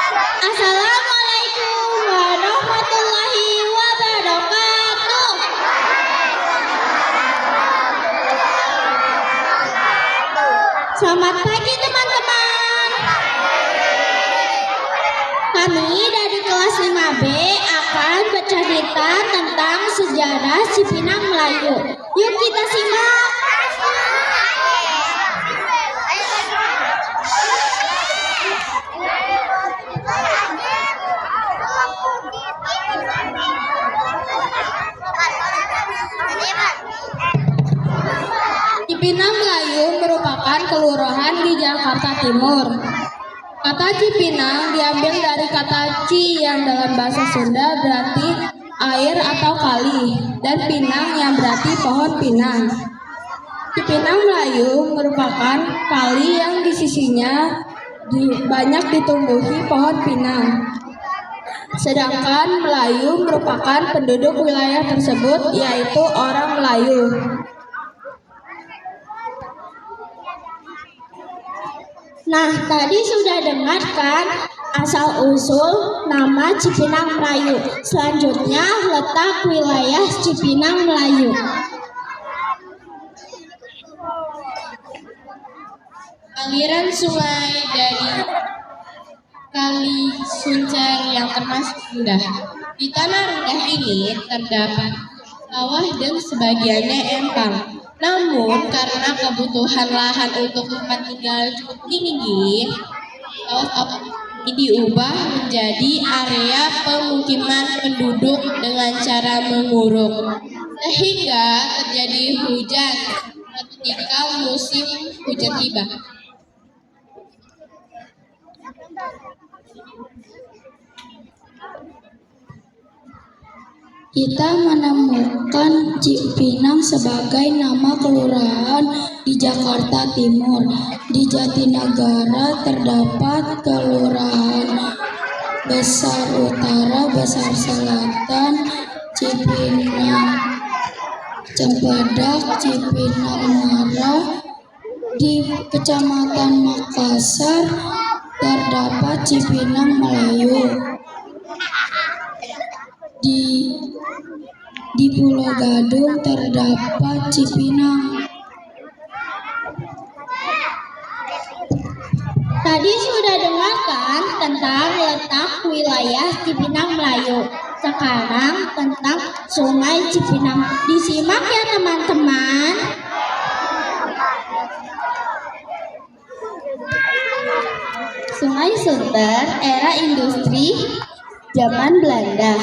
Assalamualaikum warahmatullahi wabarakatuh. Selamat pagi teman-teman. Kami dari kelas 5B akan bercerita tentang sejarah Cipinang Melayu. Yuk kita simak. Cipinang Melayu merupakan kelurahan di Jakarta Timur. Kata Cipinang diambil dari kata ci yang dalam bahasa Sunda berarti air atau kali, dan pinang yang berarti pohon pinang. Cipinang Melayu merupakan kali yang di sisinya banyak ditumbuhi pohon pinang. Sedangkan Melayu merupakan penduduk wilayah tersebut, yaitu orang Melayu. Nah, tadi sudah dengar kan asal-usul nama Cipinang Melayu. Selanjutnya letak wilayah Cipinang Melayu. Aliran sungai dari Kali Suncer yang termasuk rendah. Di tanah rendah ini terdapat sawah dan sebagiannya empang. Namun karena kebutuhan lahan untuk tempat tinggal cukup tinggi, sawah ini diubah menjadi area pemukiman penduduk dengan cara menguruk, sehingga terjadi hujan ketika musim hujan tiba. Kita menemukan Cipinang sebagai nama kelurahan di Jakarta Timur. Di Jatinegara terdapat kelurahan Besar Utara, Besar Selatan, Cipinang Cempedak, Cipinang Muara. Di Kecamatan Makassar terdapat Cipinang Melayu. Di Pulau Gadung terdapat Cipinang. Tadi sudah dengarkan tentang letak wilayah Cipinang Melayu. Sekarang tentang Sungai Cipinang. Disimak ya teman-teman. Sungai Sunter era industri zaman Belanda.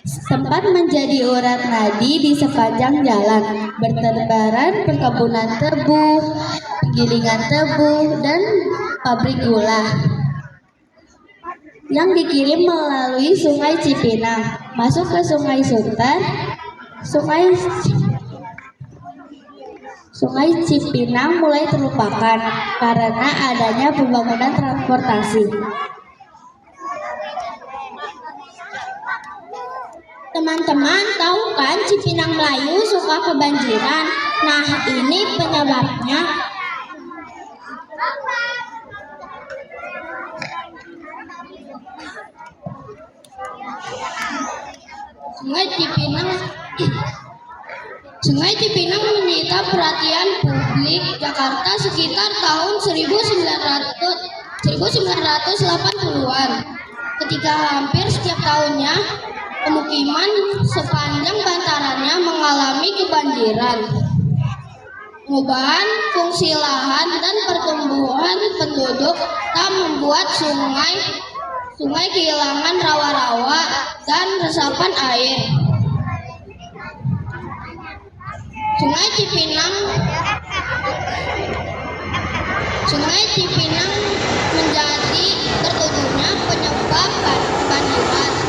Sempat menjadi urat nadi di sepanjang jalan, bertebaran perkebunan tebu, gilingan tebu, dan pabrik gula yang dikirim melalui Sungai Cipinang masuk ke Sungai Sunter. Sungai Cipinang mulai terlupakan karena adanya pembangunan transportasi. Teman-teman tahu kan Cipinang Melayu suka kebanjiran? Nah, ini penyebabnya. Sungai Cipinang menyita perhatian publik Jakarta sekitar tahun 1980-an, ketika hampir setiap tahunnya pemukiman sepanjang bantarannya mengalami kebanjiran. Perubahan fungsi lahan dan pertumbuhan penduduk tak membuat sungai kehilangan rawa-rawa dan resapan air. Sungai Cipinang menjadi tertutupnya penyebab kebanjiran.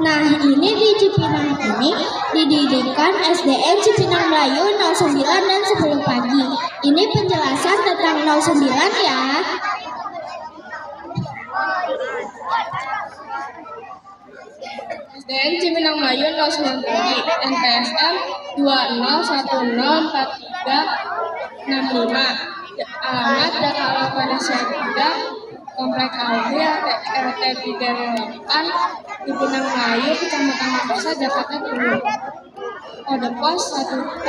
Nah, ini di Cipinang ini didirikan SDN Cipinang Melayu 09 dan 10 pagi. Ini penjelasan tentang 09 ya. SDN Cipinang Melayu 09 pagi, NPSM 201043 65. Alamat Jakarta Malaysia 3, Komplek Alwi, RT 38, di Pinang Melayu, Kecamatan Makassar, Jakarta Timur. Kode pos 14624.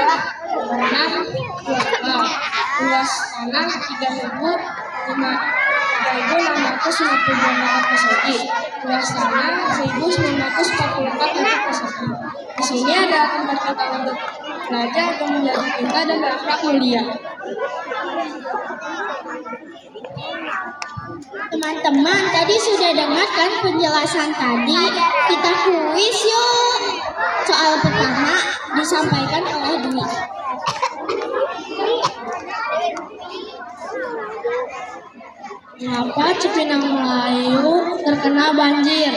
Luas tanah 3.652 meter persegi. Luas tanah 1.944 meter persegi. Di sini ada tempat kita untuk belajar untuk menjadi pintar dan berakhlak mulia. Teman-teman, tadi sudah dengar kan penjelasan tadi? Kita kuis yuk. Soal pertama disampaikan oleh Dwi. Mengapa Cipinang Melayu terkena banjir?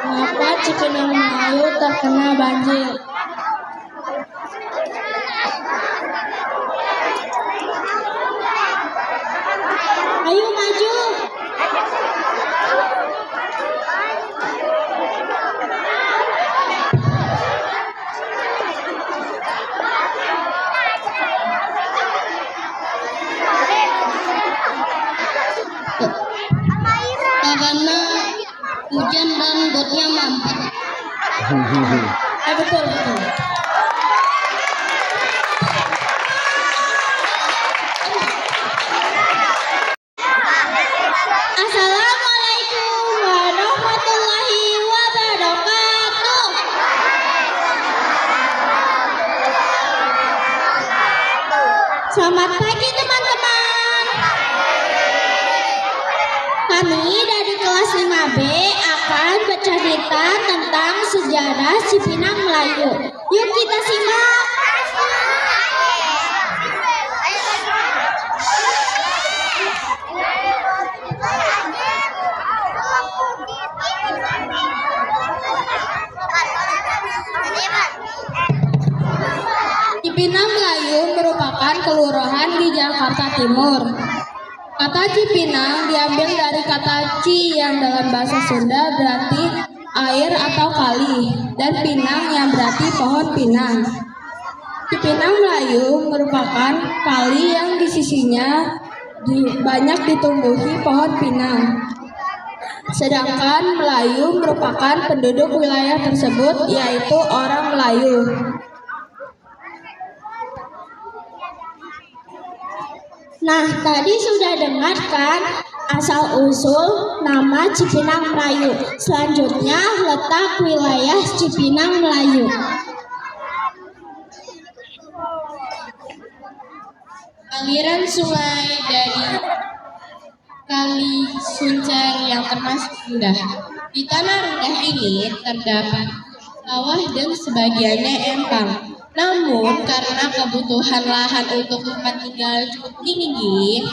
Mengapa Cipinang Melayu terkena banjir? Ayo maju. Karena hujan dan botnya mampet. Betul. Assalamualaikum warahmatullahi wabarakatuh. Selamat pagi teman-teman. Kami dari kelas 5B akan bercerita tentang sejarah Cipinang Melayu. Yuk kita simak. Cipinang Melayu merupakan kelurahan di Jakarta Timur. Kata Cipinang diambil dari kata Ci yang dalam bahasa Sunda berarti air atau kali, dan pinang yang berarti pohon pinang. Cipinang Melayu merupakan kali yang di sisinya banyak ditumbuhi pohon pinang. Sedangkan Melayu merupakan penduduk wilayah tersebut, yaitu orang Melayu. Nah, tadi sudah dengar kan asal-usul nama Cipinang Melayu. Selanjutnya letak wilayah Cipinang Melayu. Aliran sungai dari Kali Suncer yang termasuk rendah. Di tanah rendah ini terdapat sawah dan sebagiannya empang. Namun karena kebutuhan lahan untuk tempat tinggal cukup tinggi,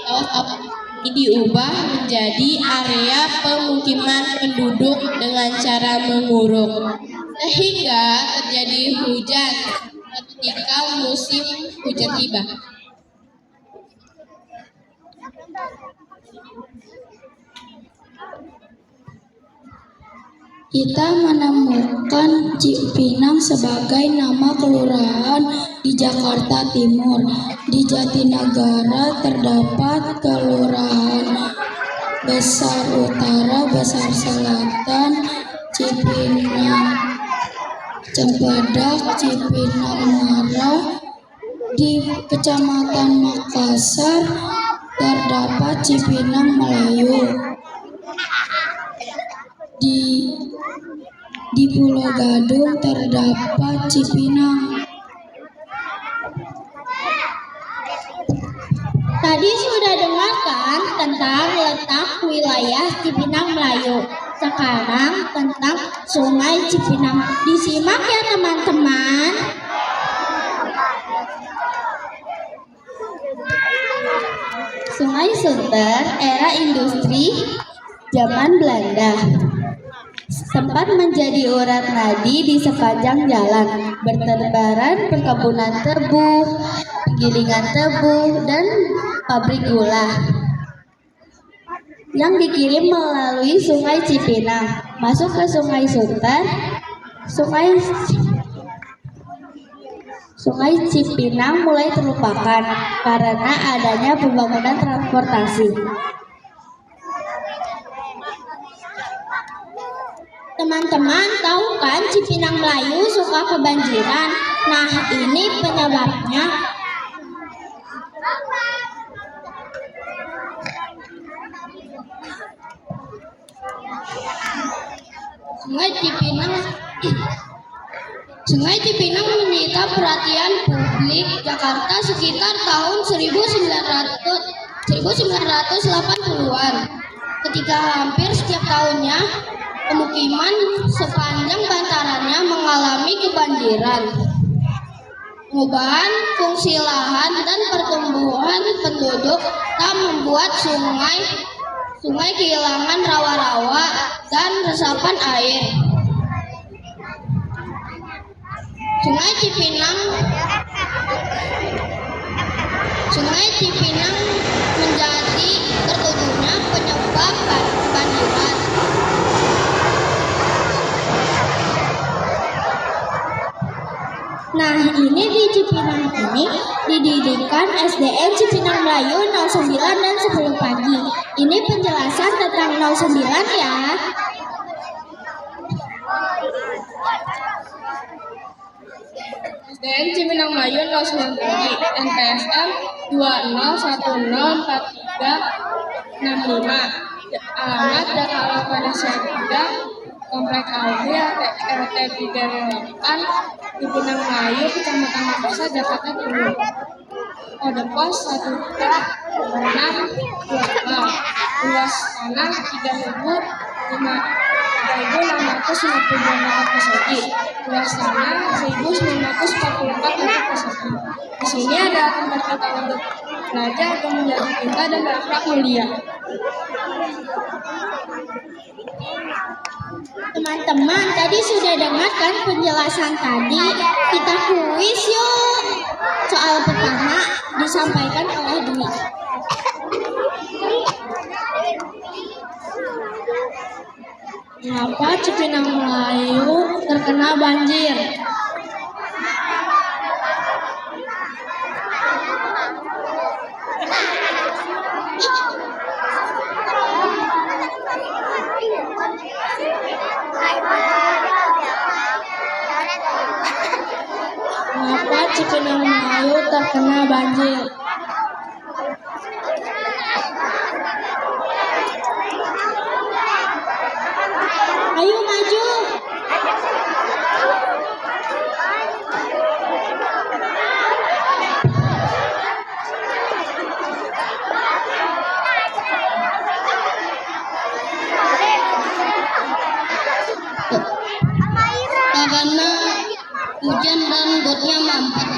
sawah ini diubah menjadi area pemukiman penduduk dengan cara menguruk, sehingga terjadi hujan ketika musim hujan tiba. Kita menemukan Cipinang sebagai nama kelurahan di Jakarta Timur. Di Jatinegara terdapat kelurahan Besar Utara, Besar Selatan, Cipinang Cempedak, Cipinang Muara. Di Kecamatan Makassar terdapat Cipinang Melayu. Di Pulau Gadung terdapat Cipinang. Tadi sudah dengar kan tentang letak wilayah Cipinang Melayu. Sekarang tentang Sungai Cipinang. Disimak ya teman-teman. Sungai Sunter era industri zaman Belanda. Sempat menjadi urat nadi di sepanjang jalan, bertebaran perkebunan tebu, gilingan tebu, dan pabrik gula yang dikirim melalui Sungai Cipinang masuk ke Sungai Sunter. Sungai Cipinang mulai terlupakan karena adanya pembangunan transportasi. Teman-teman tahu kan Cipinang Melayu suka kebanjiran? Nah, ini penyebabnya. Sungai Cipinang menyita perhatian publik Jakarta sekitar tahun 1980-an, ketika hampir setiap tahunnya pemukiman sepanjang bantarannya mengalami kebanjiran. Perubahan fungsi lahan dan pertumbuhan penduduk tak membuat sungai kehilangan rawa-rawa dan resapan air. Sungai Cipinang menjadi tertutupnya penyebab kebanjiran. Nah, ini di Cipinang ini didirikan SDN Cipinang Melayu 09 dan 10 pagi. Ini penjelasan tentang 09 ya. SDN Cipinang Melayu 09 pagi, NPSM 20104365. Alamat Jakarta Indonesia 3, Komplek Aldi, RT 38, Cipinang Melayu, Kecamatan Makassar, Jakarta Timur. Kode pos 1626. Luas tanah 3.652 meter persegi. Luas tanah 1.944 meter persegi. Di sini ada tempat kota untuk belajar atau menjadi cinta dan berakhlak mulia. Teman-teman, tadi sudah dengarkan penjelasan tadi. Kita kuis yuk. Soal pertama disampaikan oleh Dwi. Mengapa Cipinang Melayu terkena banjir? Mengapa Cipinang Melayu terkena banjir? Ayo maju. Karena hujan dan gotnya mampet.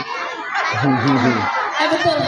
Betul.